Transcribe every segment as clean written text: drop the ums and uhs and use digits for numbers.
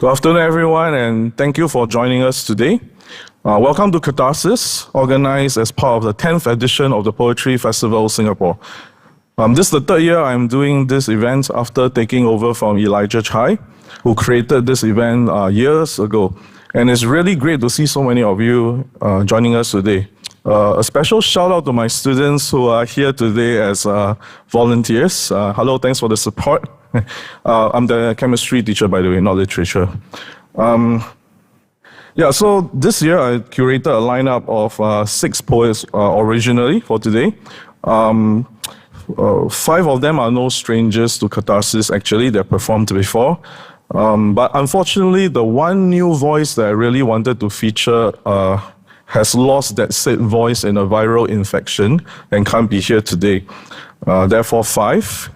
Good afternoon, everyone, and thank you for joining us today. Welcome to Catharsis, organized as part of the 10th edition of the Poetry Festival Singapore. This is the third year I'm doing this event after taking over from Elijah Chai, who created this event years ago. And it's really great to see so many of you joining us today. A special shout out to my students who are here today as volunteers. Hello, thanks for the support. I'm the chemistry teacher, by the way, not literature. So this year I curated a lineup of 6 poets originally for today. 5 of them are no strangers to Catharsis, actually. They've performed before. But unfortunately, the one new voice that I really wanted to feature has lost that said voice in a viral infection and can't be here today. Therefore, 5.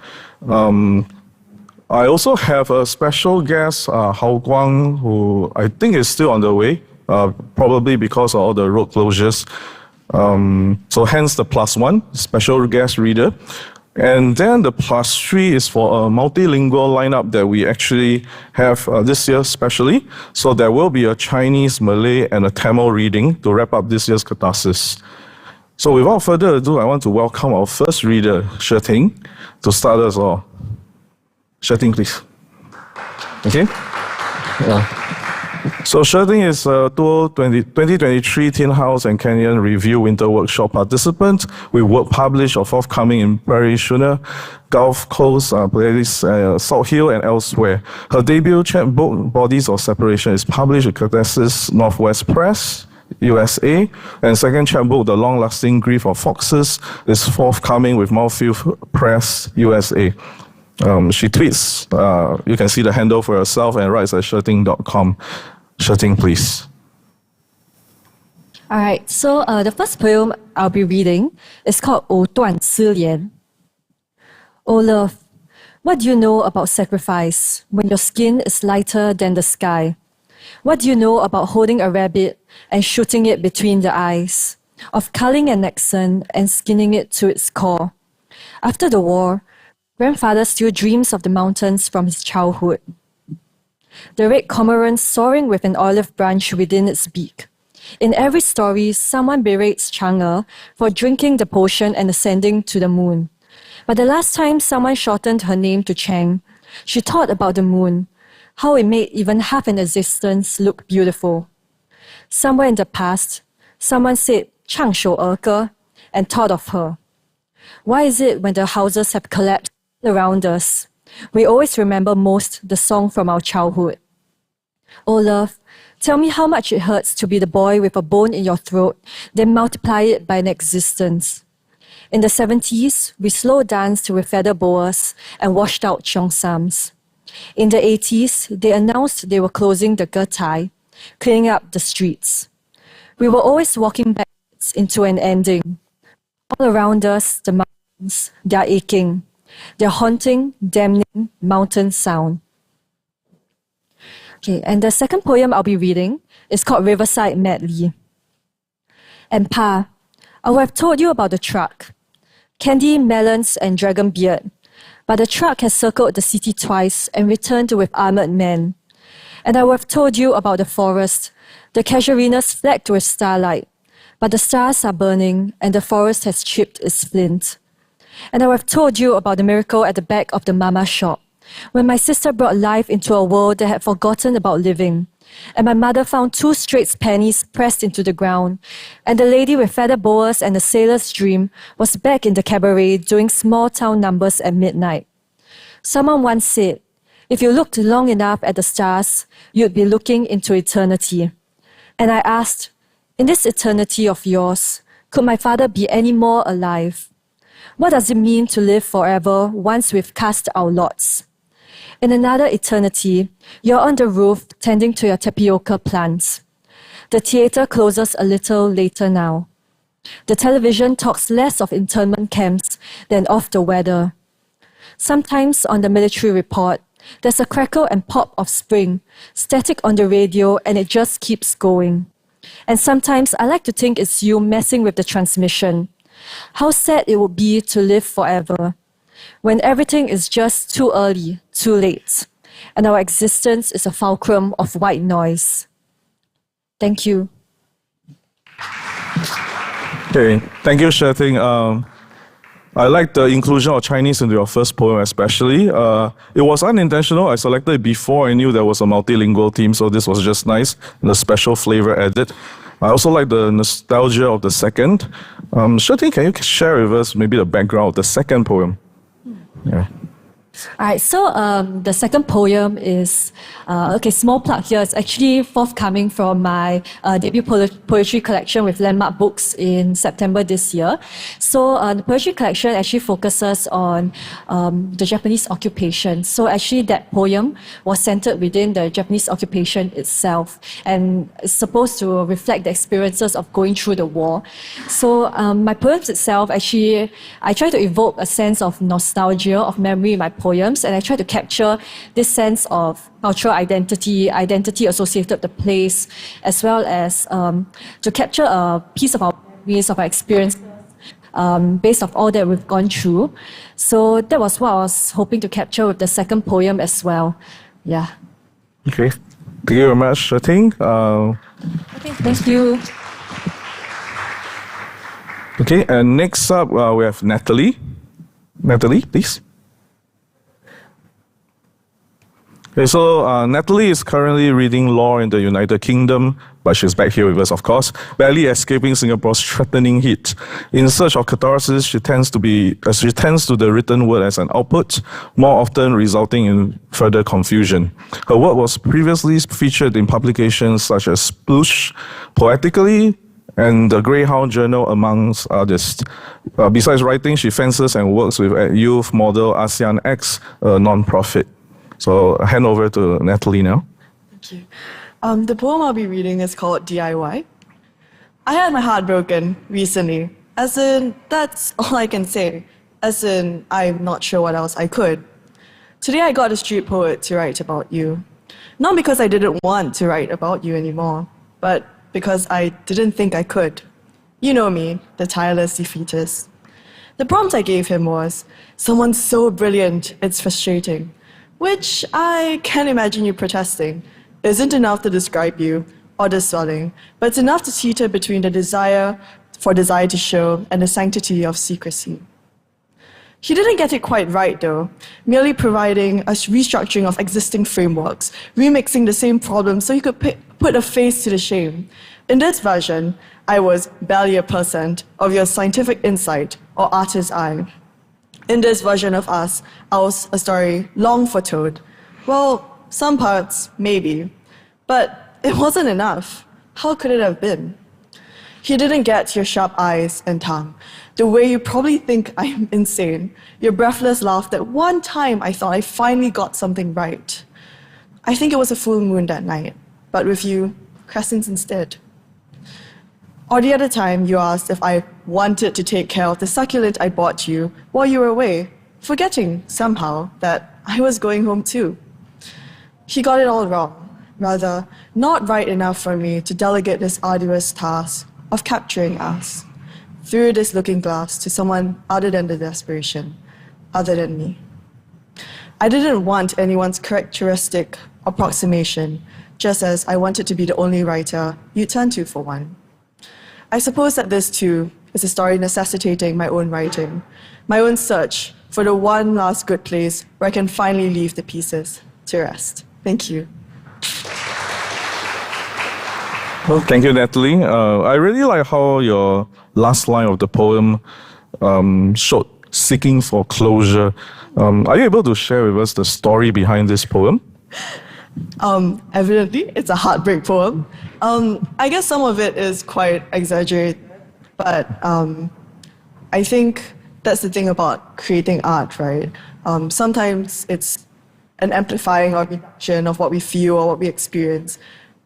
I also have a special guest, Hao Guang, who I think is still on the way, probably because of all the road closures. So hence the +1, special guest reader. And then the +3 is for a multilingual lineup that we actually have this year specially. So there will be a Chinese, Malay, and a Tamil reading to wrap up this year's Catharsis. So without further ado, I want to welcome our first reader, Shelley, to start us all. Shelley, please. Okay? So Shelley is a 2023 Tin House and Canyon Review Winter Workshop participant with work published or forthcoming in Prairie Schooner, Gulf Coast, Salt Hill, and elsewhere. Her debut chapbook, Bodies of Separation, is published at Catharsis Northwest Press, USA, and second chapbook, The Long-Lasting Grief of Foxes, is forthcoming with Mouthfeel Press, USA. She tweets, you can see the handle for yourself, and writes at shirting.com. Shirting, please. All right, so the first poem I'll be reading is called 藕断丝连. Oh love, what do you know about sacrifice when your skin is lighter than the sky? What do you know about holding a rabbit and shooting it between the eyes? Of culling an accent and skinning it to its core? After the war, grandfather still dreams of the mountains from his childhood. The red cormorant soaring with an olive branch within its beak. In every story, someone berates Chang'e for drinking the potion and ascending to the moon. But the last time someone shortened her name to Chang, she thought about the moon, how it made even half an existence look beautiful. Somewhere in the past, someone said 唱首儿歌 and thought of her. Why is it when the houses have collapsed around us, we always remember most the song from our childhood? Oh love, tell me how much it hurts to be the boy with a bone in your throat, then multiply it by an existence. In the 70s, we slow danced with feather boas and washed out cheongsams. In the 80s, they announced they were closing the Getai, cleaning up the streets. We were always walking back into an ending. All around us, the mountains, they're aching. Their haunting, damning mountain sound. Okay, and the second poem I'll be reading is called Riverside Medley. And Pa, I would have told you about the truck. Candy, melons, and dragon beard. But the truck has circled the city twice and returned with armored men. And I would have told you about the forest, the casuarinas flecked with starlight. But the stars are burning and the forest has chipped its flint. And I would have told you about the miracle at the back of the mama shop, when my sister brought life into a world that had forgotten about living, and my mother found 2 straight pennies pressed into the ground, and the lady with feather boas and the sailor's dream was back in the cabaret doing small town numbers at midnight. Someone once said, if you looked long enough at the stars, you'd be looking into eternity. And I asked, in this eternity of yours, could my father be any more alive? What does it mean to live forever once we've cast our lots? In another eternity, you're on the roof tending to your tapioca plants. The theatre closes a little later now. The television talks less of internment camps than of the weather. Sometimes on the military report, there's a crackle and pop of spring, static on the radio, and it just keeps going. And sometimes I like to think it's you messing with the transmission. How sad it would be to live forever, when everything is just too early, too late, and our existence is a fulcrum of white noise. Thank you. Okay, thank you, Shelley. I like the inclusion of Chinese into your first poem especially. It was unintentional. I selected it before I knew there was a multilingual theme, so this was just nice, and a special flavor added. I also like the nostalgia of the second. Shelley, can you share with us maybe the background of the second poem? Yeah. All right, so the second poem is, small plug here. It's actually forthcoming from my debut poetry collection with Landmark Books in September this year. So the poetry collection actually focuses on the Japanese occupation. So actually that poem was centered within the Japanese occupation itself, and it's supposed to reflect the experiences of going through the war. So my poems itself, actually, I try to evoke a sense of nostalgia, of memory in my poems, and I try to capture this sense of cultural identity associated with the place, as well as to capture a piece of our memories, of our experience, based on all that we've gone through. So that was what I was hoping to capture with the second poem as well. Yeah. Okay. Thank you very much, I think. Okay, thank you. Okay, and next up we have Natalie. Natalie, please. Okay, so Natalie is currently reading law in the United Kingdom, but she's back here with us, of course, barely escaping Singapore's threatening heat. In search of catharsis, she tends to the written word as an output, more often resulting in further confusion. Her work was previously featured in publications such as Slush, Poetically, and the Greyhound Journal, amongst others. Besides writing, she fences and works with youth model ASEAN X, a non-profit. So I hand over to Natalie now. Thank you. The poem I'll be reading is called DIY. I had my heart broken recently, as in, that's all I can say, as in, I'm not sure what else I could. Today I got a street poet to write about you. Not because I didn't want to write about you anymore, but because I didn't think I could. You know me, the tireless defeatist. The prompt I gave him was, someone so brilliant, it's frustrating. Which I can't imagine you protesting. Isn't enough to describe you or the swelling, but it's enough to teeter between the desire to show and the sanctity of secrecy. He didn't get it quite right though, merely providing a restructuring of existing frameworks, remixing the same problem so he could put a face to the shame. In this version, I was barely a percent of your scientific insight or artist's eye. In this version of us, I was a story long foretold. Well, some parts, maybe. But it wasn't enough. How could it have been? He didn't get your sharp eyes and tongue, the way you probably think I'm insane, your breathless laugh that one time I thought I finally got something right. I think it was a full moon that night, but with you, crescents instead. Or the other time you asked if I wanted to take care of the succulent I bought you while you were away, forgetting somehow that I was going home too. He got it all wrong, rather not right enough for me to delegate this arduous task of capturing us through this looking glass to someone other than the desperation, other than me. I didn't want anyone's characteristic approximation, just as I wanted to be the only writer you turn to for one. I suppose that this too is a story necessitating my own writing, my own search for the one last good place where I can finally leave the pieces to rest. Thank you. Well, thank you, Natalie. I really like how your last line of the poem showed seeking for closure. Are you able to share with us the story behind this poem? Evidently, it's a heartbreak poem. I guess some of it is quite exaggerated, but I think that's the thing about creating art, right? Sometimes it's an amplifying or reduction of what we feel or what we experience,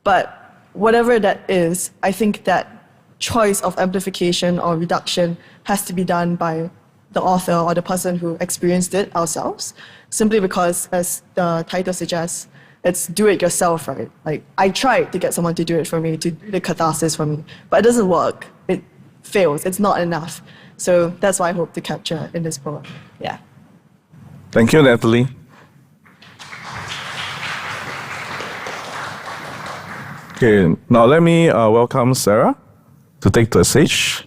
but whatever that is, I think that choice of amplification or reduction has to be done by the author or the person who experienced it ourselves, simply because, as the title suggests, it's do it yourself, right? Like, I tried to get someone to do it for me, to do the catharsis for me, but it doesn't work. It fails. It's not enough. So that's what I hope to capture in this poem. Yeah. Thank you, Natalie. Okay, now let me welcome Sarah to take the stage.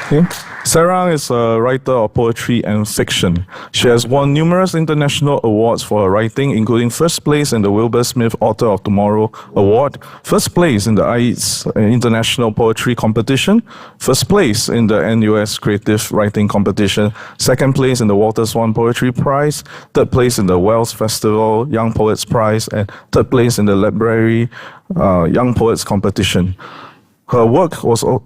Okay. Sarah is a writer of poetry and fiction. She has won numerous international awards for her writing, including first place in the Wilbur Smith Author of Tomorrow Award, first place in the IETS International Poetry Competition, first place in the NUS Creative Writing Competition, second place in the Walter Swan Poetry Prize, third place in the Wells Festival Young Poets Prize, and third place in the Library Young Poets Competition. Her work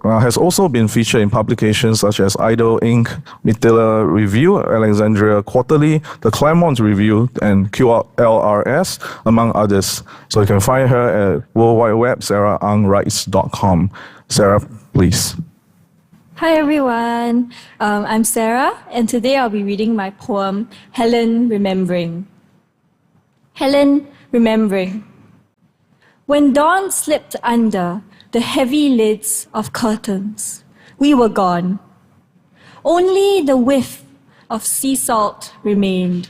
has also been featured in publications such as Idol Inc., Mitila Review, Alexandria Quarterly, the Claremont Review, and QLRS, among others. So you can find her at worldwideweb, sarahanwrites.com. Sarah, please. Hi everyone, I'm Sarah, and today I'll be reading my poem, Helen Remembering. Helen Remembering. When dawn slipped under the heavy lids of curtains, we were gone. Only the whiff of sea salt remained.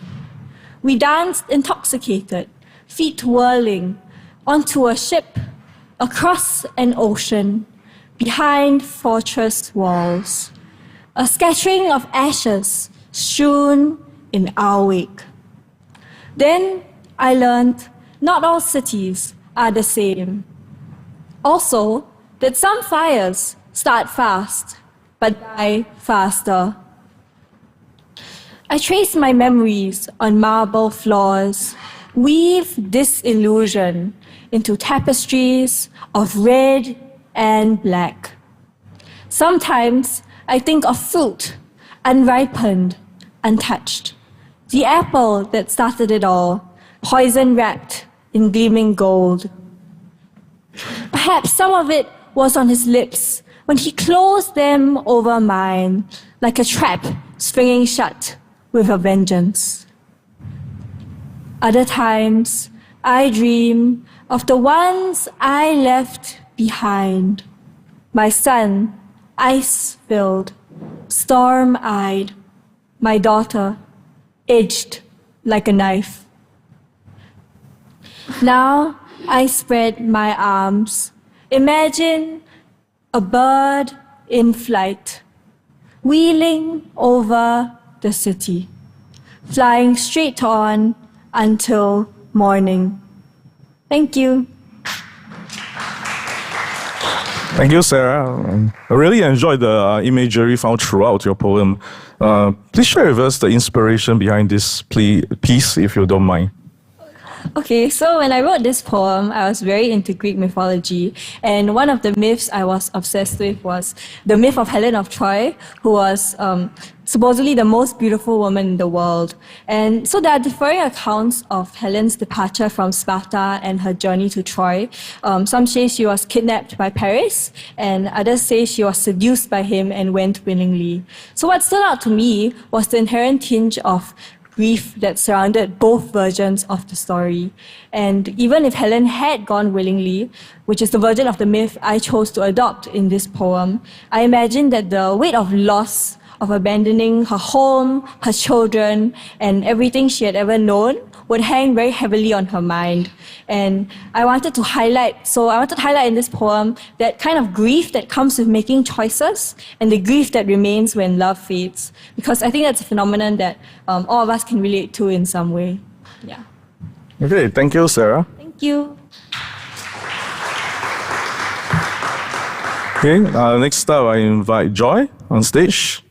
We danced intoxicated, feet whirling, onto a ship, across an ocean, behind fortress walls. A scattering of ashes strewn in our wake. Then I learned not all cities are the same. Also, that some fires start fast, but die faster. I trace my memories on marble floors, weave disillusion into tapestries of red and black. Sometimes I think of fruit, unripened, untouched. The apple that started it all, poison wrapped in gleaming gold. Perhaps some of it was on his lips when he closed them over mine, like a trap swinging shut with a vengeance. Other times, I dream of the ones I left behind. My son, ice-filled, storm-eyed. My daughter, edged like a knife. Now, I spread my arms. Imagine a bird in flight, wheeling over the city, flying straight on until morning. Thank you. Thank you, Sarah. I really enjoyed the imagery found throughout your poem. Please share with us the inspiration behind this piece, if you don't mind. Okay, so when I wrote this poem, I was very into Greek mythology, and one of the myths I was obsessed with was the myth of Helen of Troy, who was supposedly the most beautiful woman in the world. And so there are differing accounts of Helen's departure from Sparta and her journey to Troy. Some say she was kidnapped by Paris, and others say she was seduced by him and went willingly. So what stood out to me was the inherent tinge of grief that surrounded both versions of the story. And even if Helen had gone willingly, which is the version of the myth I chose to adopt in this poem, I imagine that the weight of loss, of abandoning her home, her children, and everything she had ever known would hang very heavily on her mind. And I wanted to highlight in this poem that kind of grief that comes with making choices and the grief that remains when love fades. Because I think that's a phenomenon that all of us can relate to in some way. Yeah. Okay, thank you, Sarah. Thank you. Okay, next up I invite Joy on stage.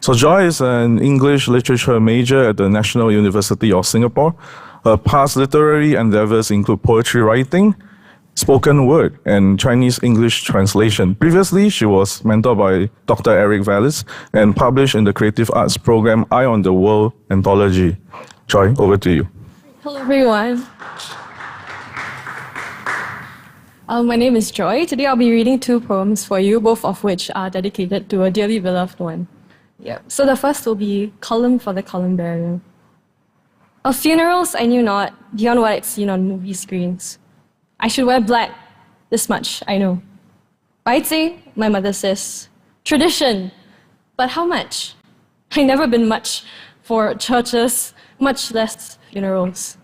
So Joy is an English literature major at the National University of Singapore. Her past literary endeavors include poetry writing, spoken word, and Chinese-English translation. Previously, she was mentored by Dr. Eric Vallis and published in the creative arts program Eye on the World Anthology. Joy, over to you. Hello, everyone. My name is Joy. Today I'll be reading 2 poems for you, both of which are dedicated to a dearly beloved one. Yeah. So the first will be Column for the Column Bearer. Of funerals I knew not, beyond what I'd seen on movie screens. I should wear black, this much I know. Baitse, my mother says. Tradition, but how much? I never been much for churches, much less funerals.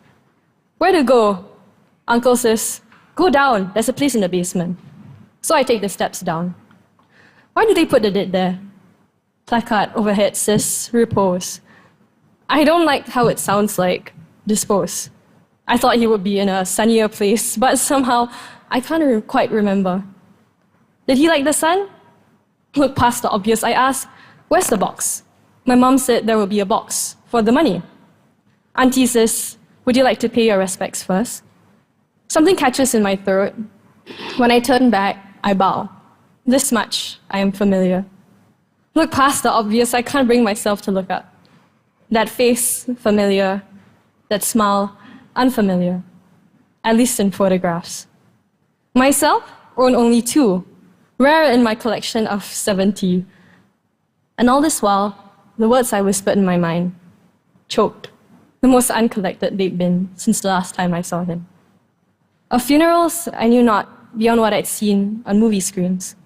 Where to go? Uncle says, go down, there's a place in the basement. So I take the steps down. Why do they put the dead there? Placard overhead says, repose. I don't like how it sounds like, dispose. I thought he would be in a sunnier place, but somehow I can't quite remember. Did he like the sun? Look past the obvious, I asked, where's the box? My mom said there will be a box for the money. Auntie says, would you like to pay your respects first? Something catches in my throat. When I turn back, I bow. This much, I am familiar. Look past the obvious, I can't bring myself to look up. That face, familiar. That smile, unfamiliar. At least in photographs. Myself, own only 2, rare in my collection of 70. And all this while, the words I whispered in my mind, choked, the most uncollected they'd been since the last time I saw him. Of funerals, I knew not beyond what I'd seen on movie screens.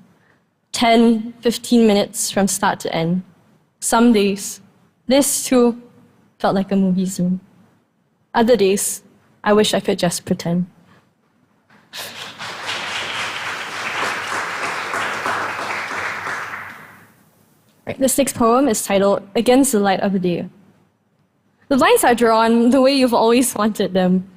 10, 15 minutes from start to end. Some days, this too felt like a movie scene. Other days, I wish I could just pretend. This next poem is titled Against the Light of the Day. The lines are drawn the way you've always wanted them.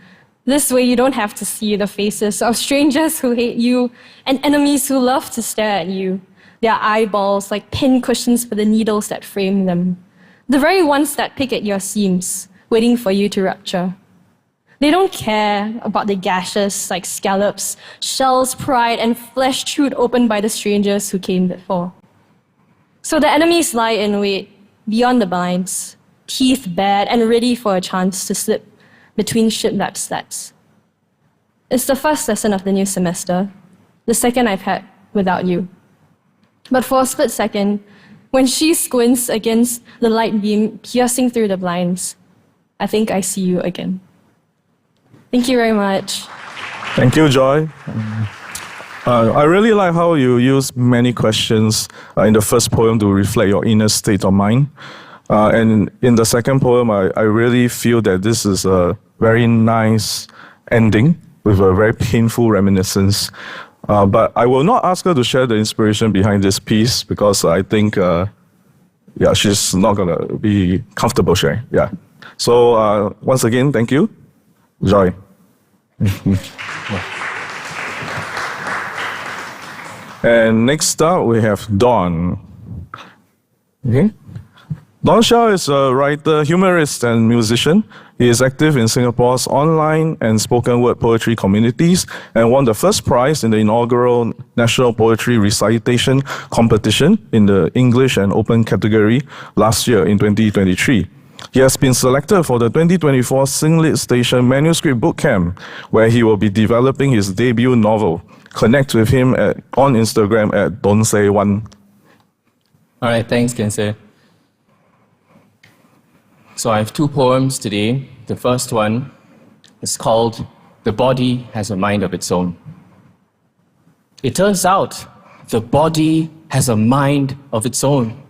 This way you don't have to see the faces of strangers who hate you and enemies who love to stare at you. Their eyeballs like pin cushions for the needles that frame them. The very ones that pick at your seams, waiting for you to rupture. They don't care about the gashes like scallops, shells, pride, and flesh chewed open by the strangers who came before. So the enemies lie in wait beyond the blinds, teeth bared and ready for a chance to slip between shiplap slats. It's the first lesson of the new semester, the second I've had without you. But for a split second, when she squints against the light beam piercing through the blinds, I think I see you again. Thank you very much. Thank you, Joy. I really like how you use many questions in the first poem to reflect your inner state of mind. And in the second poem, I really feel that this is a very nice ending with a very painful reminiscence. But I will not ask her to share the inspiration behind this piece because I think, she's not going to be comfortable sharing. Yeah. So once again, thank you. Joy. And next up, we have Dawn. Okay. Dawn Xiao is a writer, humorist, and musician. He is active in Singapore's online and spoken word poetry communities and won the first prize in the inaugural National Poetry Recitation Competition in the English and Open category last year in 2023. He has been selected for the 2024 Singlit Station Manuscript Bootcamp, where he will be developing his debut novel. Connect with him on Instagram at Don't Say One. All right, thanks, Kensei. So I have 2 poems today. The first one is called The Body Has a Mind of Its Own. It turns out the body has a mind of its own.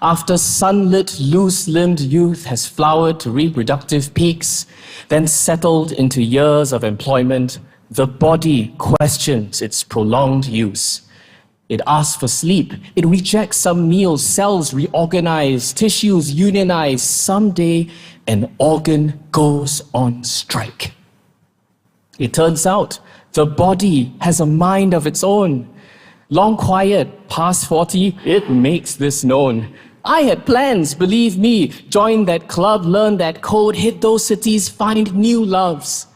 After sunlit, loose-limbed youth has flowered to reproductive peaks, then settled into years of employment, the body questions its prolonged use. It asks for sleep. It rejects some meals, cells reorganize, tissues unionize. Someday, an organ goes on strike. It turns out the body has a mind of its own. Long quiet, past 40, it makes this known. I had plans, believe me, join that club, learn that code, hit those cities, find new loves.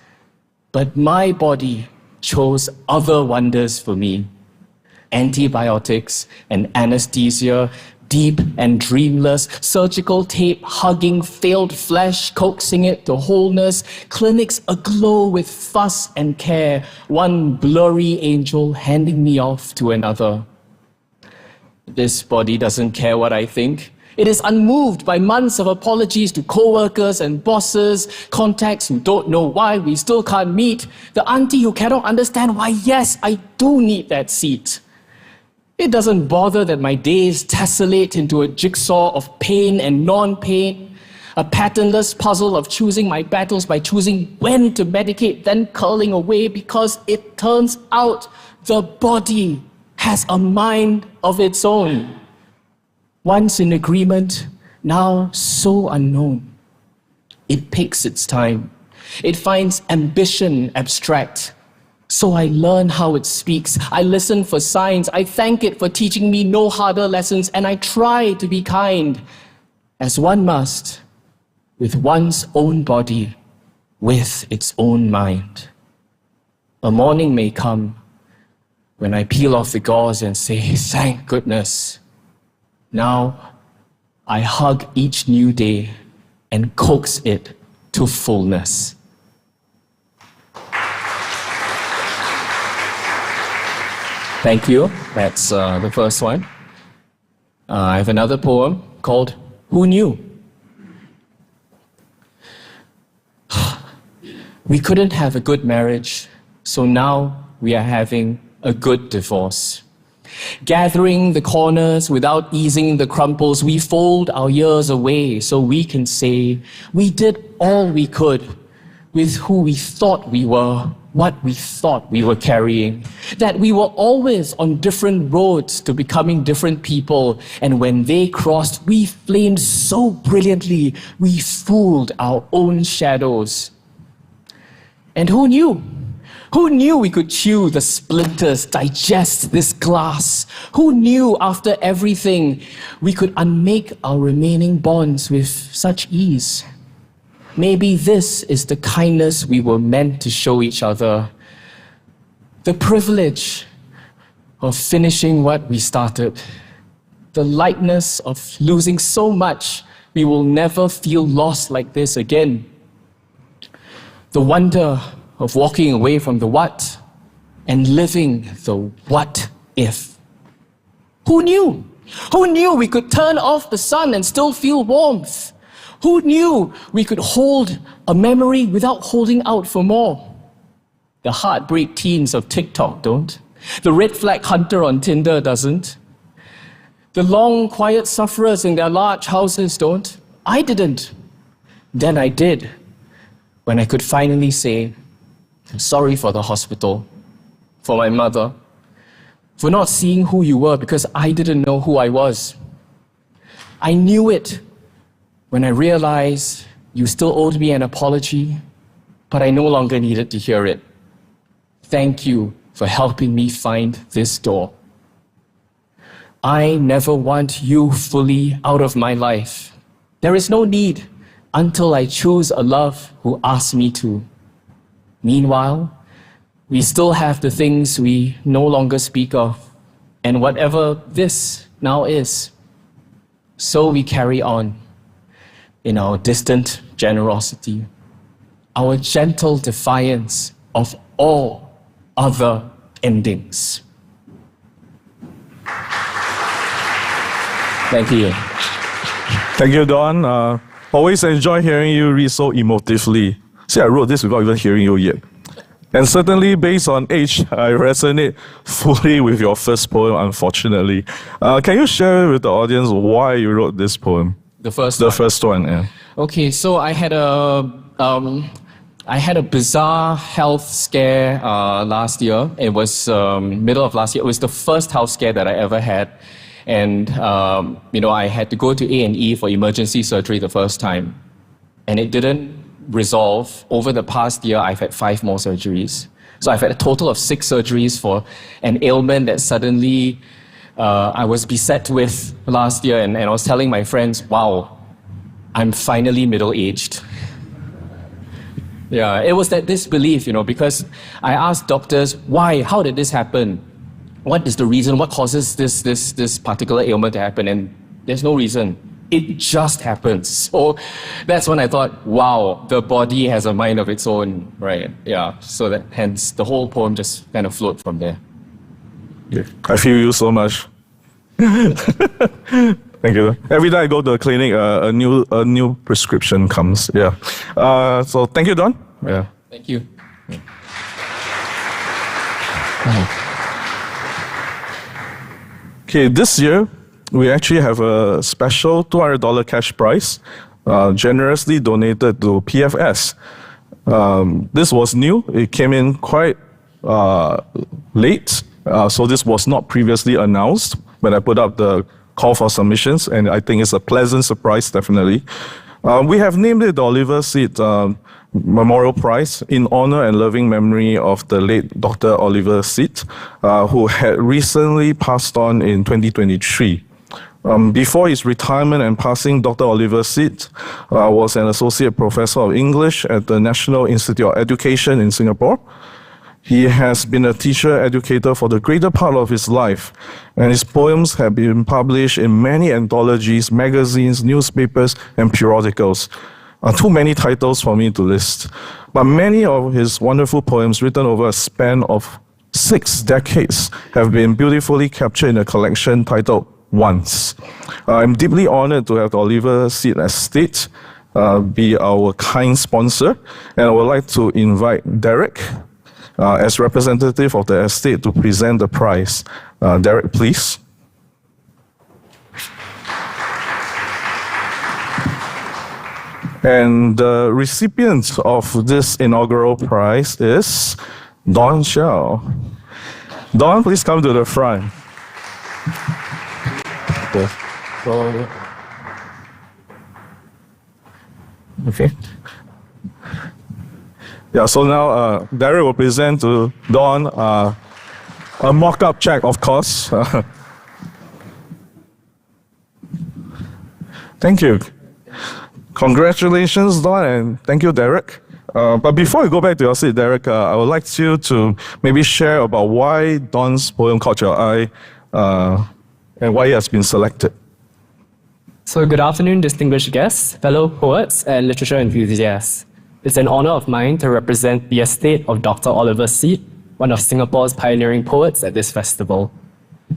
But my body chose other wonders for me. Antibiotics and anesthesia, deep and dreamless, surgical tape hugging failed flesh, coaxing it to wholeness, clinics aglow with fuss and care, one blurry angel handing me off to another. This body doesn't care what I think. It is unmoved by months of apologies to co-workers and bosses, contacts who don't know why we still can't meet, the auntie who cannot understand why, yes, I do need that seat. It doesn't bother that my days tessellate into a jigsaw of pain and non-pain. A patternless puzzle of choosing my battles by choosing when to medicate, then curling away, because it turns out the body has a mind of its own. Once in agreement, now so unknown. It takes its time. It finds ambition abstract. So I learn how it speaks. I listen for signs. I thank it for teaching me no harder lessons, and I try to be kind, as one must, with one's own body, with its own mind. A morning may come when I peel off the gauze and say, thank goodness. Now I hug each new day and coax it to fullness. Thank you. That's the first one. I have another poem called Who Knew? We couldn't have a good marriage, so now we are having a good divorce. Gathering the corners without easing the crumples, we fold our years away so we can say we did all we could with who we thought we were, what we thought we were carrying, that we were always on different roads to becoming different people, and when they crossed, we flamed so brilliantly, we fooled our own shadows. And who knew? Who knew we could chew the splinters, digest this glass? Who knew after everything we could unmake our remaining bonds with such ease? Maybe this is the kindness we were meant to show each other. The privilege of finishing what we started. The lightness of losing so much we will never feel lost like this again. The wonder of walking away from the what and living the what if. Who knew? Who knew we could turn off the sun and still feel warmth? Who knew we could hold a memory without holding out for more? The heartbreak teens of TikTok don't. The red flag hunter on Tinder doesn't. The long, quiet sufferers in their large houses don't. I didn't. Then I did. When I could finally say, I'm sorry for the hospital, for my mother, for not seeing who you were because I didn't know who I was. I knew it when I realized you still owed me an apology, but I no longer needed to hear it. Thank you for helping me find this door. I never want you fully out of my life. There is no need until I choose a love who asks me to. Meanwhile, we still have the things we no longer speak of, and whatever this now is, so we carry on in our distant generosity, our gentle defiance of all other endings. Thank you. Thank you, Don. Always enjoy hearing you read so emotively. See, I wrote this without even hearing you yet. And certainly, based on age, I resonate fully with your first poem, unfortunately. Can you share with the audience why you wrote this poem? The first one, yeah. Okay, so I had a bizarre health scare last year. It was middle of last year. It was the first health scare that I ever had. And, I had to go to A&E for emergency surgery the first time. And it didn't resolve. Over the past year, I've had 5 more surgeries. So I've had a total of 6 surgeries for an ailment that suddenly I was beset with last year. And I was telling my friends, wow, I'm finally middle-aged. Yeah, it was that disbelief, because I asked doctors, why? How did this happen? What is the reason? What causes this particular ailment to happen? And there's no reason. It just happens. So that's when I thought, wow, the body has a mind of its own, right? Yeah, so that hence the whole poem just kind of flowed from there. Yeah. I feel you so much. Thank you. Every time I go to the clinic, a new prescription comes. Yeah. So thank you, Don. Yeah. Thank you. Okay, this year we actually have a special $200 cash prize generously donated to PFS. This was new. It came in quite late, so this was not previously announced when I put up the call for submissions, and I think it's a pleasant surprise, definitely. We have named it the Oliver Seat Memorial Prize in honor and loving memory of the late Dr. Oliver Seat, who had recently passed on in 2023. Before his retirement and passing, Dr. Oliver Seat was an associate professor of English at the National Institute of Education in Singapore. He has been a teacher-educator for the greater part of his life, and his poems have been published in many anthologies, magazines, newspapers, and periodicals. Too many titles for me to list. But many of his wonderful poems, written over a span of 6 decades, have been beautifully captured in a collection titled Once. I'm deeply honored to have the Oliver Seat Estate be our kind sponsor, and I would like to invite Derek, as representative of the estate, to present the prize. Derek, please. And the recipient of this inaugural prize is Don Shell. Don, please come to the front. Okay. Yeah, so now Derek will present to Don a mock-up check, of course. Thank you. Congratulations, Don, and thank you, Derek. But before we go back to your seat, Derek, I would like you to maybe share about why Don's poem caught your eye and why it has been selected. So good afternoon, distinguished guests, fellow poets, and literature enthusiasts. It's an honor of mine to represent the estate of Dr. Oliver Seat, one of Singapore's pioneering poets at this festival.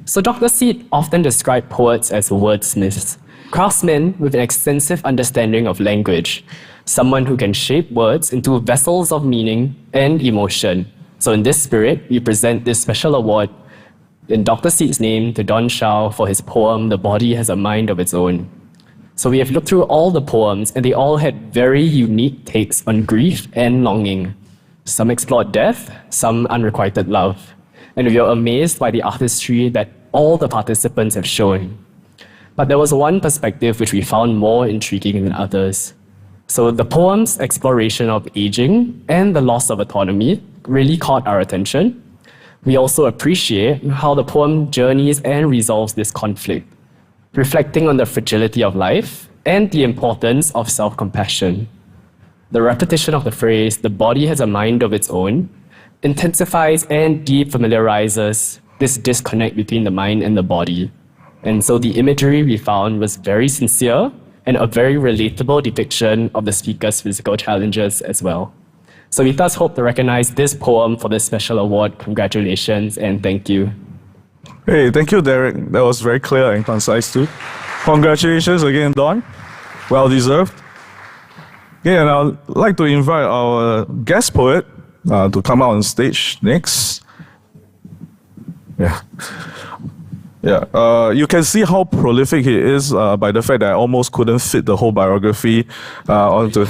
So Dr. Seat often described poets as wordsmiths, craftsmen with an extensive understanding of language, someone who can shape words into vessels of meaning and emotion. So in this spirit, we present this special award in Dr. Seat's name to Don Shao for his poem, The Body Has a Mind of Its Own. So we have looked through all the poems, and they all had very unique takes on grief and longing. Some explored death, some unrequited love. And we are amazed by the artistry that all the participants have shown. But there was one perspective which we found more intriguing than others. So the poem's exploration of aging and the loss of autonomy really caught our attention. We also appreciate how the poem journeys and resolves this conflict, reflecting on the fragility of life and the importance of self-compassion. The repetition of the phrase, "the body has a mind of its own," intensifies and defamiliarizes this disconnect between the mind and the body. And so the imagery we found was very sincere and a very relatable depiction of the speaker's physical challenges as well. So we thus hope to recognize this poem for this special award. Congratulations and thank you. Hey, thank you, Derek. That was very clear and concise too. Congratulations again, Don. Well deserved. Yeah, and I'd like to invite our guest poet to come out on stage next. Yeah. Yeah, you can see how prolific he is by the fact that I almost couldn't fit the whole biography onto.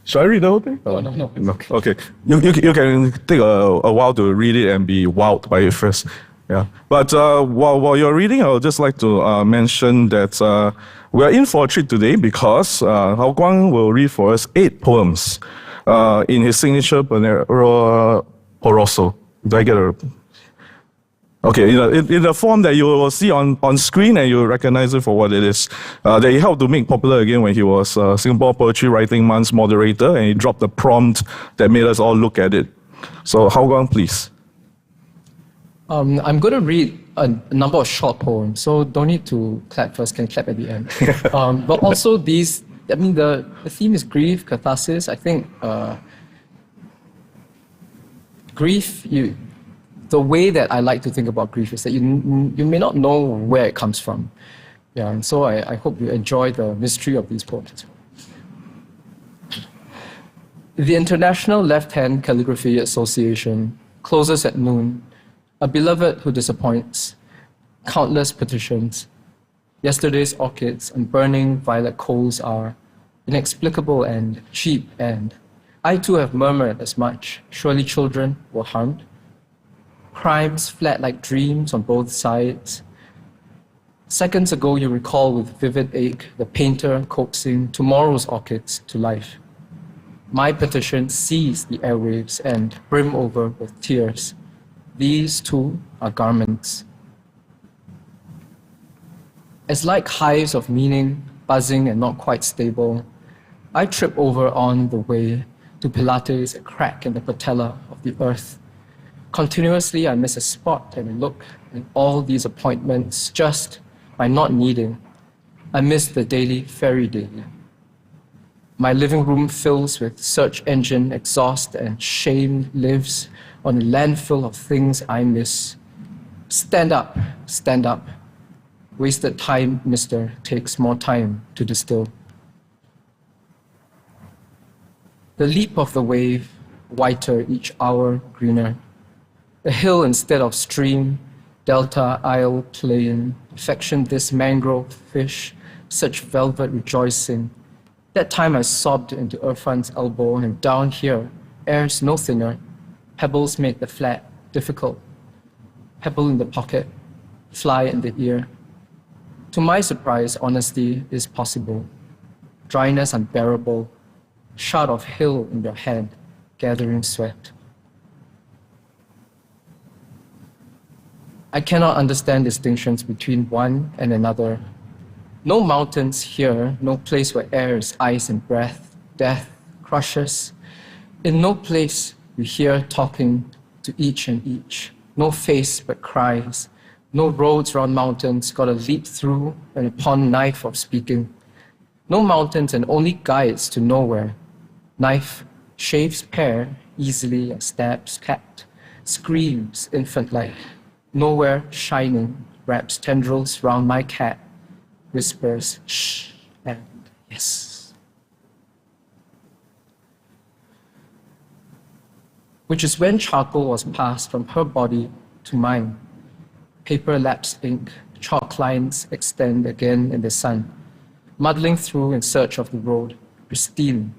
Should I read the whole thing? Oh, no. Okay, you can take a while to read it and be wowed by it first. Yeah, but while you're reading, I would just like to mention that we're in for a treat today because Hao Guang will read for us 8 poems in his signature Poroso. Do I get a... Okay, in the form that you will see on screen and you'll recognize it for what it is. That he helped to make popular again when he was Singapore Poetry Writing Month's moderator, and he dropped the prompt that made us all look at it. So Hao Guang, please. I'm going to read a number of short poems, so don't need to clap first, can clap at the end. But also these, I mean, the theme is grief, catharsis. I think grief, the way that I like to think about grief is that you may not know where it comes from. Yeah, and so I hope you enjoy the mystery of these poems. The International Left-Hand Calligraphy Association closes at noon. A beloved who disappoints. Countless petitions. Yesterday's orchids and burning violet coals are inexplicable and cheap, and I too have murmured as much. Surely children were harmed. Crimes fled like dreams on both sides. Seconds ago, you recall with vivid ache the painter coaxing tomorrow's orchids to life. My petition seize the airwaves and brim over with tears. These too are garments. As like hives of meaning, buzzing and not quite stable, I trip over on the way to Pilates, a crack in the patella of the earth. Continuously, I miss a spot and a look in all these appointments just by not needing. I miss the daily ferry daily. My living room fills with search engine exhaust, and shame lives on a landfill of things I miss. Stand up, stand up. Wasted time, mister, takes more time to distill. The leap of the wave, whiter each hour, greener. A hill instead of stream, delta, isle, plain. Affection this mangrove fish, such velvet rejoicing. That time I sobbed into Irfan's elbow, and down here, air's no thinner. Pebbles make the flat difficult. Pebble in the pocket, fly in the ear. To my surprise, honesty is possible. Dryness unbearable. Shot of hill in your hand, gathering sweat. I cannot understand distinctions between one and another. No mountains here, no place where air is ice and breath, death crushes. In no place we hear talking to each and each. No face but cries. No roads round mountains, gotta leap through and upon knife of speaking. No mountains and only guides to nowhere. Knife shaves pear easily and stabs cat. Screams infant-like. Nowhere shining, wraps tendrils round my cat. Whispers shh and yes. Which is when charcoal was passed from her body to mine. Paper laps ink, chalk lines extend again in the sun, muddling through in search of the road, pristine,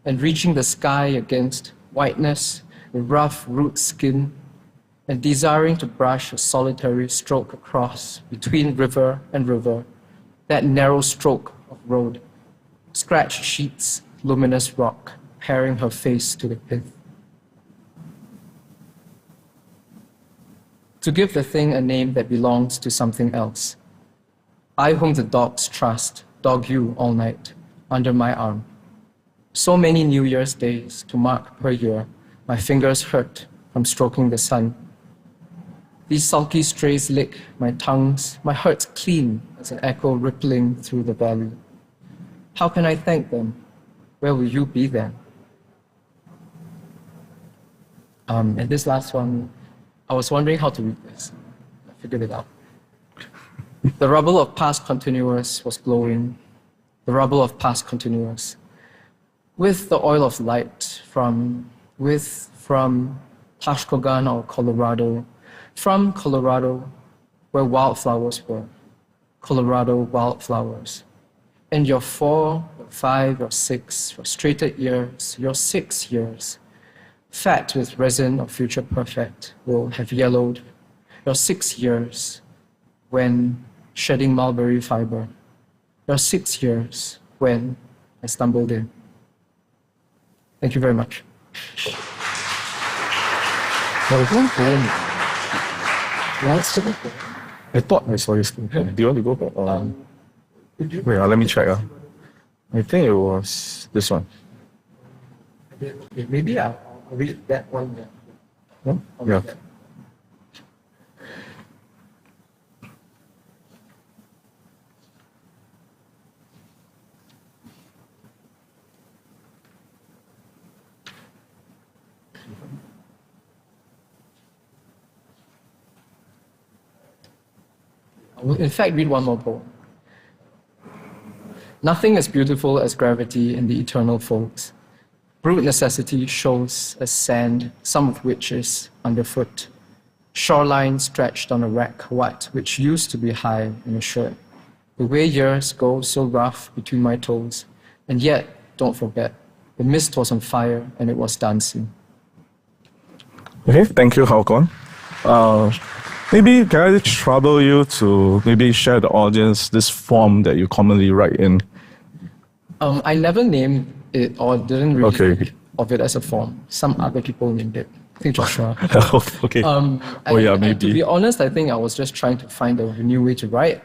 and reaching the sky against whiteness, a rough root skin, and desiring to brush a solitary stroke across between river and river, that narrow stroke of road, scratched sheets, luminous rock, paring her face to the pith. To give the thing a name that belongs to something else. I whom the dogs trust, dog you all night, under my arm. So many New Year's days to mark per year, my fingers hurt from stroking the sun. These sulky strays lick my tongues, my heart's clean as an echo rippling through the valley. How can I thank them? Where will you be then? And this last one, I was wondering how to read this. I figured it out. The rubble of past continuous was glowing, the rubble of past continuous, with the oil of light from Tashkogan or Colorado, from Colorado, where wildflowers were, Colorado wildflowers. And your 4, your 5, your 6 frustrated years, your 6 years, fat with resin of future perfect, will have yellowed. Your 6 years, when shedding mulberry fiber. Your 6 years, when I stumbled in. Thank you very much. I thought I saw this thing. Do you want to go back? Wait, let me check. I think it was this one. Maybe I'll read that one. Yeah. I will in fact read one more poem. Nothing as beautiful as gravity in the eternal folds. Brute necessity shows as sand, some of which is underfoot. Shoreline stretched on a rack, what which used to be high in a shirt. the way years go so rough between my toes. And yet, don't forget, the mist was on fire and it was dancing. Okay, thank you, Haokon. Maybe can I trouble you to maybe share the audience this form that you commonly write in? I never named it or didn't really Okay. think of it as a form. Some other people named it. I think Joshua. Okay. To be honest, I think I was just trying to find a new way to write.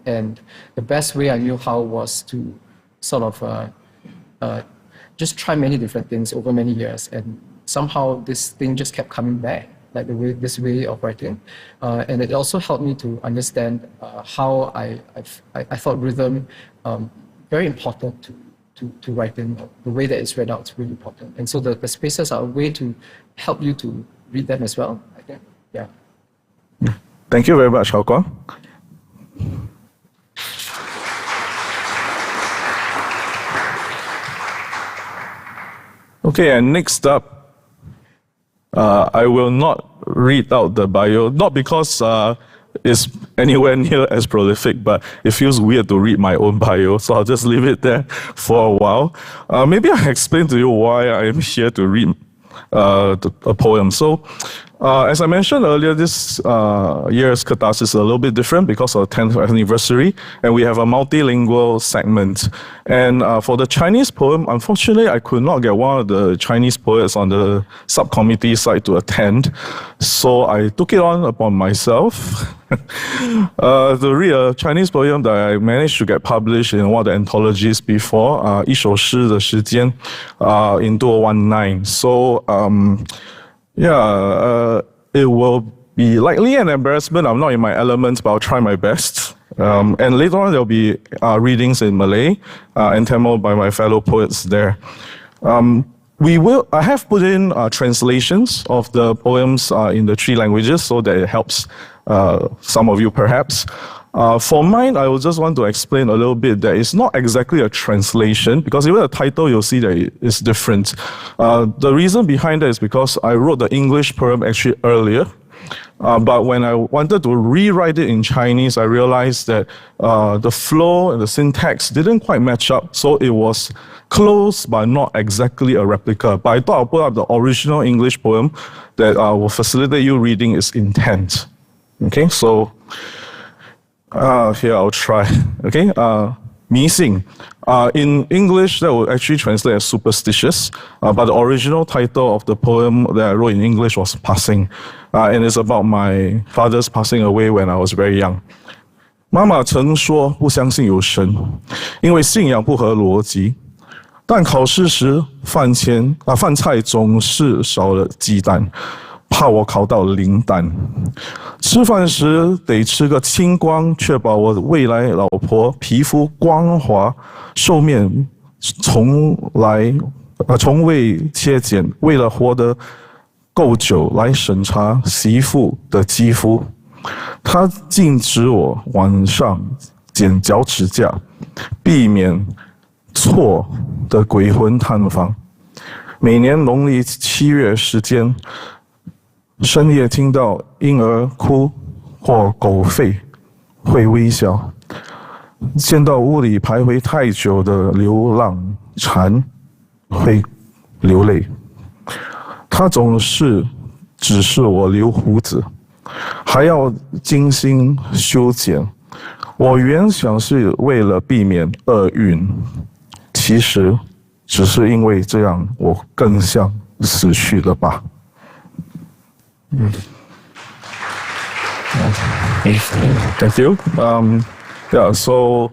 And the best way I knew how was to sort of just try many different things over many years. And somehow this thing just kept coming back, like this way of writing. And it also helped me to understand how I thought rhythm very important to writing. The way that it's read out is really important. And so the spaces are a way to help you to read them as well, I think. Yeah. Thank you very much, Haokon. Okay, and next up, I will not read out the bio, not because it's anywhere near as prolific, but it feels weird to read my own bio, so I'll just leave it there for a while. Maybe I'll explain to you why I am here to read a poem. So, as I mentioned earlier, this year's Catharsis is a little bit different because of the 10th anniversary, and we have a multilingual segment. And for the Chinese poem, unfortunately, I could not get one of the Chinese poets on the subcommittee side to attend, so I took it on upon myself to read a Chinese poem that I managed to get published in one of the anthologies before, 一首诗的时间, in 2019. So, it will be likely an embarrassment. I'm not in my element, but I'll try my best. And later on, there'll be readings in Malay and Tamil by my fellow poets there. I have put in translations of the poems in the 3 languages so that it helps some of you perhaps. For mine, I would just want to explain a little bit that it's not exactly a translation, because even the title, you'll see that it's different. The reason behind that is because I wrote the English poem actually earlier, but when I wanted to rewrite it in Chinese, I realized that the flow and the syntax didn't quite match up, so it was close but not exactly a replica. But I thought I'll put up the original English poem that will facilitate you reading its intent. Okay, so here I'll try. Okay, 迷信. In English, that would actually translate as superstitious, but the original title of the poem that I wrote in English was Passing, and it's about my father's passing away when I was very young. 妈妈曾说不相信有神，因为信仰不合逻辑。但考试时饭菜总是少了鸡蛋，怕我考到零蛋。吃饭时得吃个清光，确保我未来老婆皮肤光滑，寿命从未切减。为了活得够久，来审查媳妇的肌肤。他禁止我晚上剪脚趾甲，避免错的鬼魂探访。每年农历7月时间，深夜听到婴儿哭或狗吠，会微笑；见到屋里徘徊太久的流浪蝉，会流泪。他总是指示我留胡子，还要精心修剪。我原想是为了避免厄运，其实只是因为这样我更像死去了吧。Thank you. So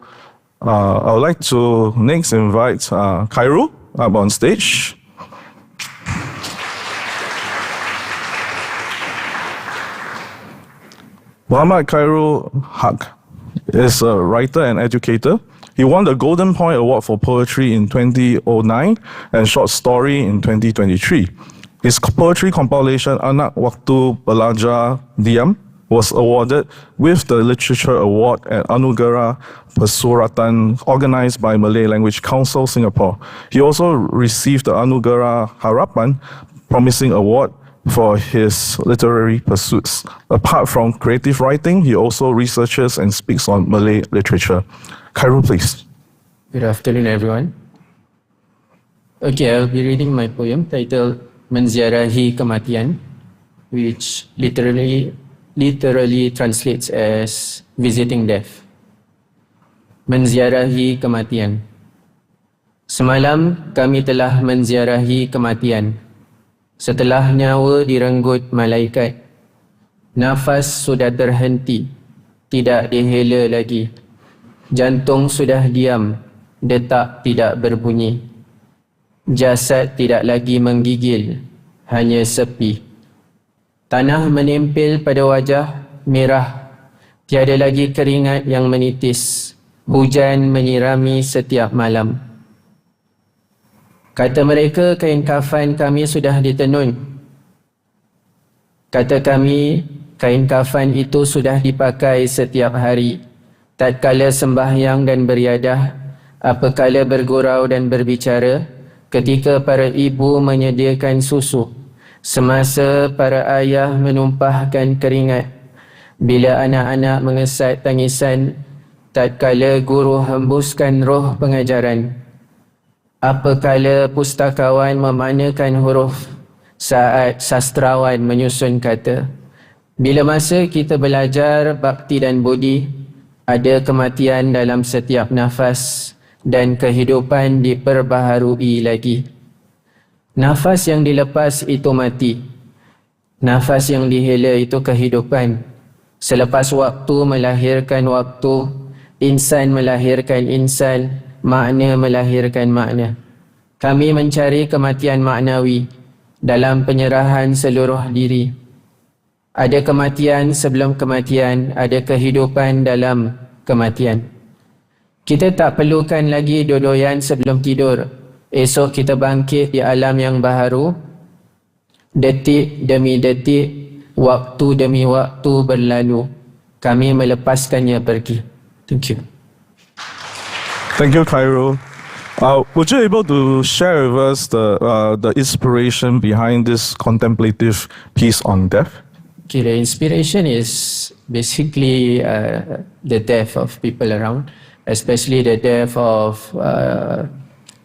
I would like to next invite Kairu up on stage. Muhammad Khairul Haq is a writer and educator. He won the Golden Point Award for Poetry in 2009 and Short Story in 2023. His poetry compilation Anak Waktu Belajar Diam was awarded with the Literature Award at Anugerah Pesuratan organized by Malay Language Council Singapore. He also received the Anugerah Harapan Promising Award for his literary pursuits. Apart from creative writing, he also researches and speaks on Malay literature. Khairul, please. Good afternoon, everyone. Okay, I'll be reading my poem titled Menziarahi Kematian, which literally translates as visiting death. Menziarahi kematian. Semalam kami telah menziarahi kematian. Setelah nyawa direnggut malaikat, nafas sudah terhenti, tidak dihela lagi. Jantung sudah diam, detak tidak berbunyi. Jasad tidak lagi menggigil, hanya sepi. Tanah menempel pada wajah merah, tiada lagi keringat yang menitis. Hujan menyirami setiap malam. Kata mereka kain kafan kami sudah ditenun. Kata kami kain kafan itu sudah dipakai setiap hari. Tatkala sembahyang dan beriadah, apakala bergurau dan berbicara, ketika para ibu menyediakan susu, semasa para ayah menumpahkan keringat, bila anak-anak mengesat tangisan, tatkala guru hembuskan roh pengajaran, apakala pustakawan memanakan huruf, saat sastrawan menyusun kata. Bila masa kita belajar bakti dan budi, ada kematian dalam setiap nafas dan kehidupan diperbaharui lagi. Nafas yang dilepas itu mati. Nafas yang dihela itu kehidupan. Selepas waktu melahirkan waktu, insan melahirkan insan, makna melahirkan makna. Kami mencari kematian maknawi dalam penyerahan seluruh diri. Ada kematian sebelum kematian, ada kehidupan dalam kematian. Kita tak perlukan lagi dodoyan sebelum tidur. Esok kita bangkit di alam yang baharu. Detik demi detik, waktu demi waktu berlalu. Kami melepaskannya pergi. Thank you. Thank you, Khairul. Would you able to share with us the inspiration behind this contemplative piece on death? Okay, the inspiration is basically the death of people around, especially the death of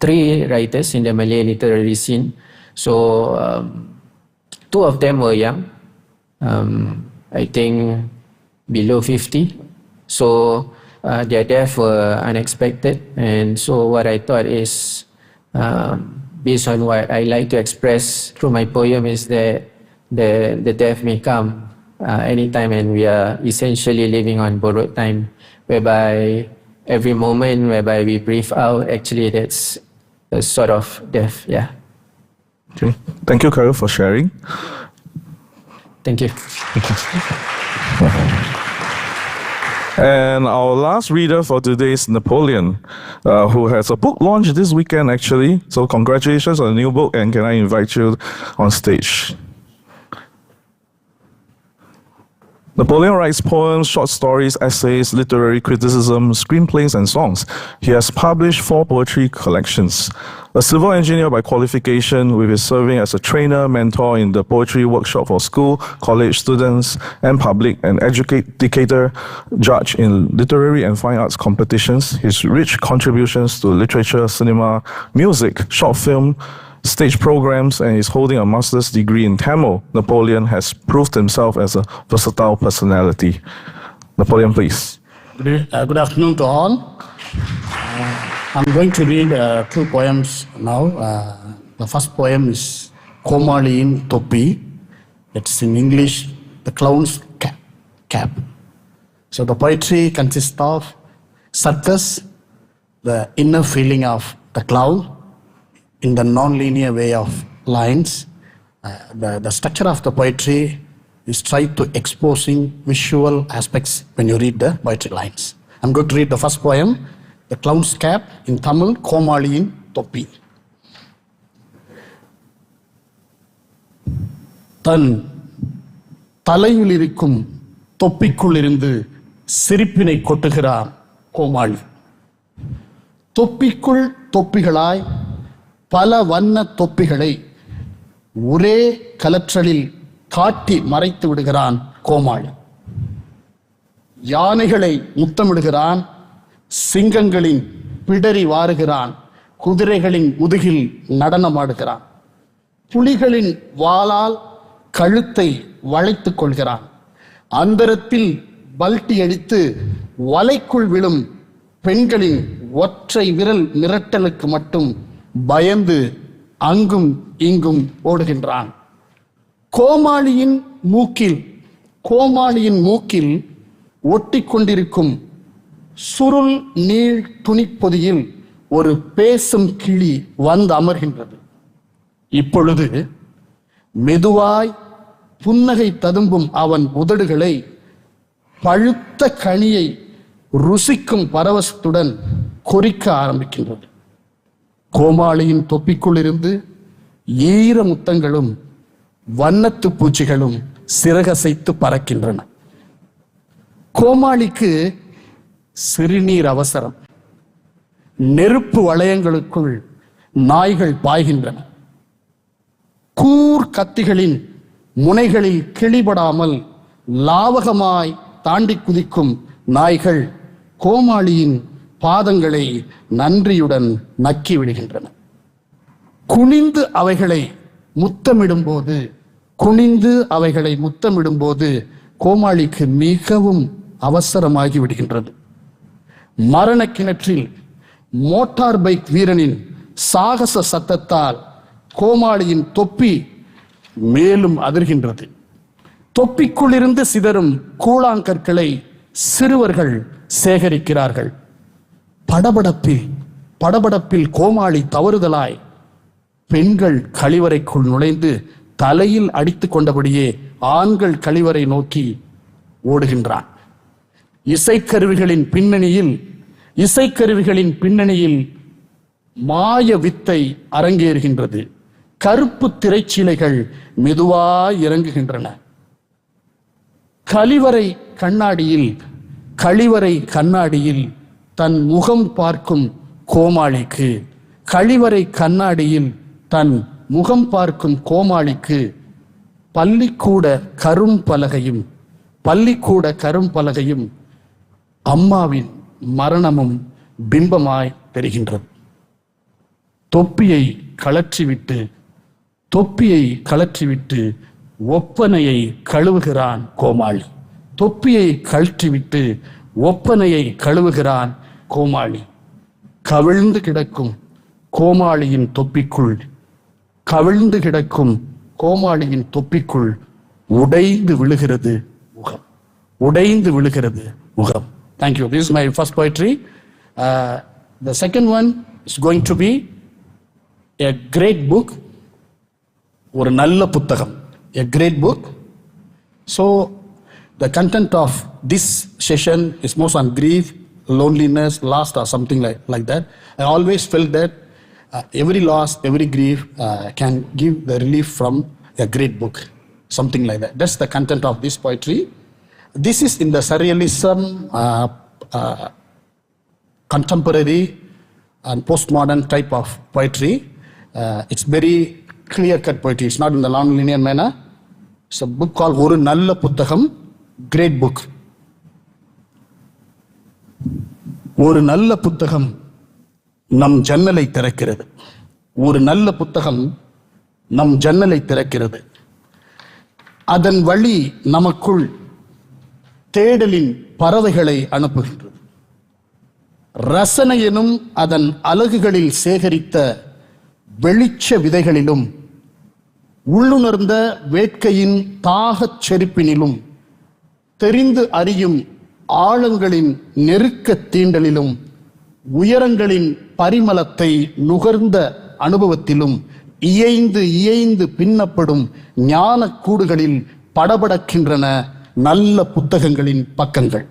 three writers in the Malay literary scene. So two of them were young, I think below 50. So their death were unexpected, and so what I thought is, based on what I like to express through my poem, is that the death may come anytime, and we are essentially living on borrowed time, whereby every moment whereby we breathe out, actually that's a sort of death. Yeah. Okay. Thank you, Khairul, for sharing. Thank you. And our last reader for today is Napoleon, who has a book launch this weekend actually. So congratulations on the new book, and can I invite you on stage? Napoleon writes poems, short stories, essays, literary criticism, screenplays, and songs. He has published 4 poetry collections. A civil engineer by qualification, with his serving as a trainer, mentor in the poetry workshop for school, college students, and public, and educator, judge in literary and fine arts competitions. His rich contributions to literature, cinema, music, short film, stage programs, and is holding a master's degree in Tamil. Napoleon has proved himself as a versatile personality. Napoleon, please. Good afternoon to all. I'm going to read 2 poems now. The first poem is Komaliin Topi. It's in English, the clown's cap. So the poetry consists of circus, the inner feeling of the clown, in the non-linear way of lines. The structure of the poetry is tried to exposing visual aspects when you read the poetry lines. I'm going to read the first poem, The Clown's Cap, in Tamil, Komaliin Topi. தன் தலையிலிருக்கும் தொப்பிக்குள்ளிருந்து சிரிப்பினை கொட்டுகிறார் கோமாளி. தொப்பிக்குள் தொப்பிகளாய் பல வண்ண தொப்பிகளை ஒரே கலற்றலில் காட்டி மறைத்து விடுகிறான் கோமாளி. யானைகளை முத்தமிடுகிறான், சிங்கங்களின் பிடரி வாருகிறான், குதிரைகளின் முதுகில் நடனமாடுகிறான், புலிகளின் வாளால் கழுத்தை வளைத்துக் கொள்கிறான், அந்தரத்தில் பல்ட்டி அடித்து வலைக்குள் விழும் பெண்களின் ஒற்றை விரல் மிரட்டலுக்கு மட்டும் பயந்து அங்கும் இங்கும் ஓடுகின்றான். கோமாளியின் மூக்கில் ஒட்டி கொண்டிருக்கும் சுருள் நீள் துணிப்பொதியில் ஒரு பேசும் கிளி வந்து அமர்கின்றது. இப்பொழுது மெதுவாய் புன்னகை ததும்பும் அவன் உதடுகளை பழுத்த கனியை ருசிக்கும் பரவசத்துடன் கொறிக்க ஆரம்பிக்கின்றது. கோமாளியின் தொப்பிக்குள் இருந்து ஈர முத்தங்களும் வண்ணத்து பூச்சிகளும் சிறகசைத்து பறக்கின்றன. கோமாளிக்கு சிறுநீர் அவசரம். நெருப்பு வளையங்களுக்குள் நாய்கள் பாய்கின்றன. கூர் கத்திகளின் முனைகளில் கிளிபடாமல் லாவகமாய் தாண்டி குதிக்கும் நாய்கள் கோமாளியின் பாதங்களை நன்றியுடன் நக்கி விடுகின்றன. குனிந்து அவைகளை முத்தமிடும் போது கோமாளிக்கு மிகவும் அவசரமாகி விடுகின்றது. மரண கிணற்றில் மோட்டார் பைக் வீரனின் சாகச சத்தத்தால் கோமாளியின் தொப்பி மேலும் அதிர்கின்றது. தொப்பிக்குள்ளிருந்து சிதறும் கூழாங்கற்களை சிறுவர்கள் சேகரிக்கிறார்கள். படபடப்பில் கோமாளி தவறுதலாய் பெண்கள் கழிவறைக்குள் நுழைந்து தலையில் அடித்துக் கொண்டபடியே ஆண்கள் கழிவறை நோக்கி ஓடுகின்றான். இசைக்கருவிகளின் பின்னணியில் மாய வித்தை அரங்கேறுகின்றது. கருப்பு திரைச்சீலைகள் மெதுவாய் இறங்குகின்றன. கழிவறை கண்ணாடியில் தன் முகம் பார்க்கும் கோமாளிக்கு பள்ளிக்கூட கரும்பலகையும் அம்மாவின் மரணமும் பிம்பமாய் தெரிகின்றது. தொப்பியை கழற்றிவிட்டு ஒப்பனையை கழுவுகிறான் கவிழ்ந்து கிடக்கும் கோமாளியின் தொப்பிக்குள் உடைந்து விழுகிறது முகம். Thank you. This is my first poetry. The second one is going to be a great book. ஒரு நல்ல புத்தகம். A great book. So the content of this session is most on grief, loneliness, loss or something like that. I always felt that every loss, every grief can give the relief from a great book. Something like that. That's the content of this poetry. This is in the surrealism, contemporary and postmodern type of poetry. It's very clear-cut poetry. It's not in the non-linear manner. It's a book called Oru Nalla Puthagam, great book. ஒரு நல்ல புத்தகம் நம் ஜன்னலை திறக்கிறது. அதன் வழி நமக்குள் தேடலின் பறவைகளை அனுப்புகின்றது. ரசனை எனும் அதன் அலகுகளில் சேகரித்த வெளிச்ச விதைகளிலும் உள்ளுணர்ந்த வேட்கையின் தாகச் செருப்பினிலும் தெரிந்து அறியும் ஆழங்களின் நெருக்க தீண்டலிலும் உயரங்களின் பரிமளத்தை நுகர்ந்த அனுபவத்திலும் இயைந்து பின்னப்படும் ஞான கூடுகளில் படபடக்கின்றன நல்ல புத்தகங்களின் பக்கங்கள்.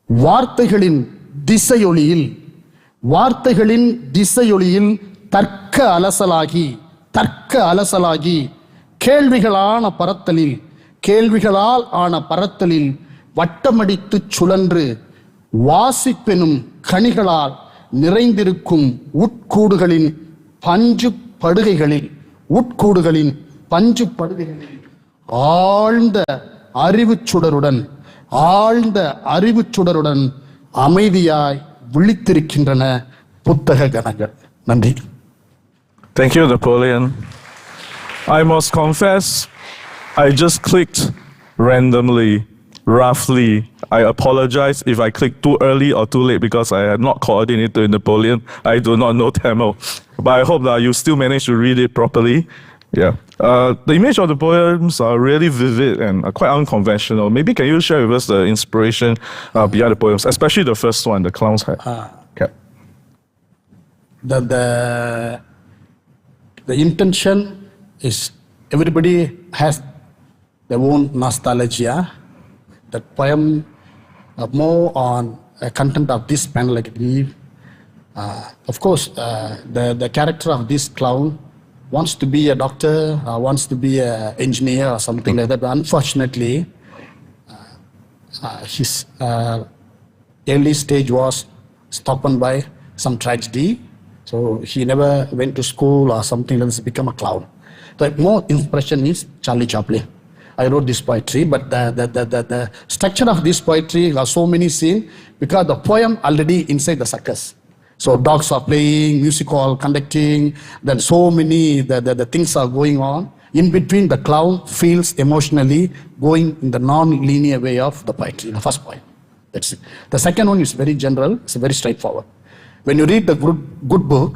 வார்த்தைகளின் திசையொலியில் தர்க்க அலசலாகி கேள்விகளால் ஆன பரத்தலில் வட்டமடித்து சுழன்று வாசிப்பெனும் கனிகளால் நிறைந்திருக்கும் உட்கூடுகளின் பஞ்சு படுகைகளில் உட்கூடுகளின் பஞ்சு படுகைகளில் ஆழ்ந்த அறிவுச்சுடருடன் அமைதியாய் விழித்திருக்கின்றன புத்தக கணங்கள். நன்றி. Thank you, Napoleon. I must confess, I just clicked randomly, roughly. I apologize if I clicked too early or too late because I had not coordinated with Napoleon. I do not know Tamil. But I hope that you still managed to read it properly. Yeah. The image of the poems are really vivid and quite unconventional. Maybe can you share with us the inspiration behind the poems, especially the first one, the clown's hat? Okay. The intention is everybody has their own nostalgia. The poem more on content of this panel, I believe. Of course, the character of this clown wants to be a doctor, wants to be an engineer or something like that. But unfortunately, his early stage was stopped by some tragedy. So he never went to school or something like this to become a clown. The more inspiration is Charlie Chaplin. I wrote this poetry, but the structure of this poetry has so many scenes because the poem already inside the circus. So dogs are playing, music hall conducting, then so many the things are going on. In between, the clown feels emotionally going in the non-linear way of the poetry, the first poem. That's it. The second one is very general, it's very straightforward. When you read the good book,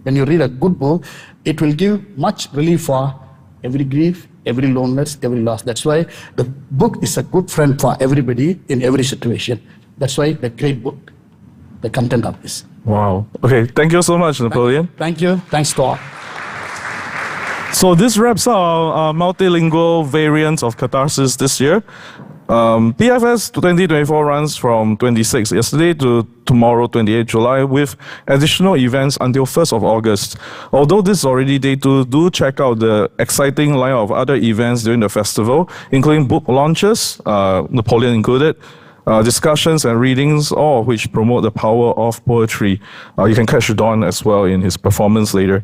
when you read a good book, it will give much relief for every grief, every loneliness, every loss. That's why the book is a good friend for everybody in every situation. That's why the great book, the content of this. Wow. Okay, thank you so much, Napoleon. Thank you. Thanks to all. So this wraps up our multilingual variants of Catharsis this year. PFS 2024 runs from 26 yesterday to tomorrow, 28 July, with additional events until 1st of August. Although this is already day 2, do check out the exciting line of other events during the festival, including book launches, Napoleon included, discussions and readings, all of which promote the power of poetry. You can catch Don as well in his performance later.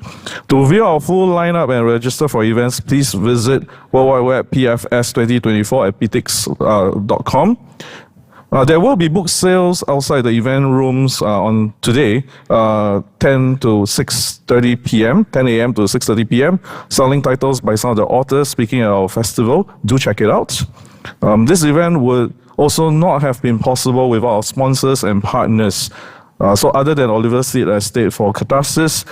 To view our full lineup and register for events, please visit www.pfs2024@ptix.com. There will be book sales outside the event rooms on today, 10 to 6:30 p.m., 10 a.m. to 6:30 p.m., selling titles by some of the authors speaking at our festival. Do check it out. This event would also not have been possible without our sponsors and partners. So other than Oliver Seed Estate for Catharsis,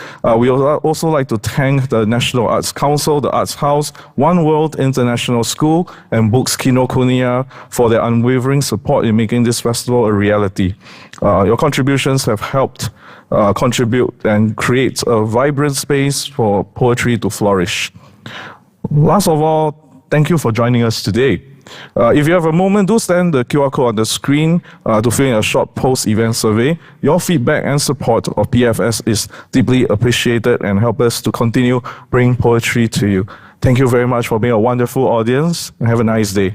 we also like to thank the National Arts Council, the Arts House, One World International School, and Books Kinokuniya for their unwavering support in making this festival a reality. Your contributions have helped contribute and create a vibrant space for poetry to flourish. Last of all, thank you for joining us today. If you have a moment, do send the QR code on the screen to fill in a short post-event survey. Your feedback and support of PFS is deeply appreciated and help us to continue bringing poetry to you. Thank you very much for being a wonderful audience and have a nice day.